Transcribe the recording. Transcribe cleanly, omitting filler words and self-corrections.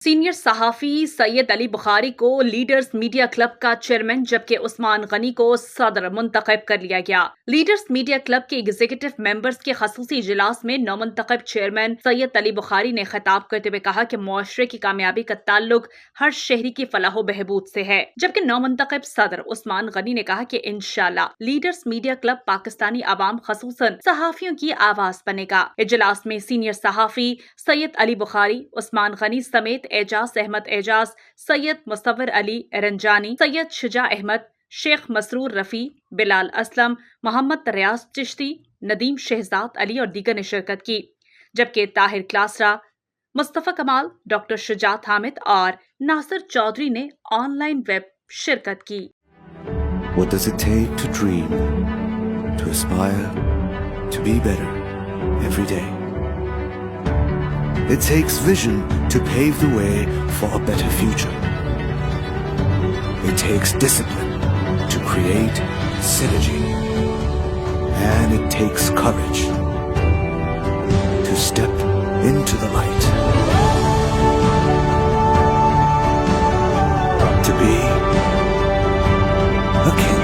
Senior صحافی سید علی بخاری کو leaders media club کا چیئرمین جبکہ عثمان غنی کو صدر منتخب کر لیا گیا۔ لیڈرز میڈیا کلب کے ایگزیکٹو ممبرز کے خصوصی اجلاس میں نومنتخب چیئرمین سید علی بخاری نے خطاب کرتے ہوئے کہا کہ معاشرے کی کامیابی کا تعلق ہر شہری کی فلاح و بہبود سے ہے، جبکہ نومنتخب صدر عثمان غنی نے کہا کہ انشاءاللہ لیڈرز میڈیا کلب پاکستانی عوام خصوصاً صحافیوں کی آواز بنے گا۔ اجلاس میں سینئر صحافی سید علی بخاری، عثمان غنی سمیت اعجاز احمد اعجاز، سید مصور علی رنجانی، سید شجاع احمد، شیخ مسرور رفیع، بلال اسلم، محمد ریاض چشتی، ندیم شہزاد علی اور دیگر نے شرکت کی، جبکہ طاہر کلاسرا، مصطفیٰ کمال، ڈاکٹر شجاعت حامد اور ناصر چودھری نے آن لائن ویب شرکت کی۔ What does it take to dream, to aspire, to be better every day? It takes vision to pave the way for a better future. It takes discipline to create synergy. And it takes courage to step into the light. To be a king.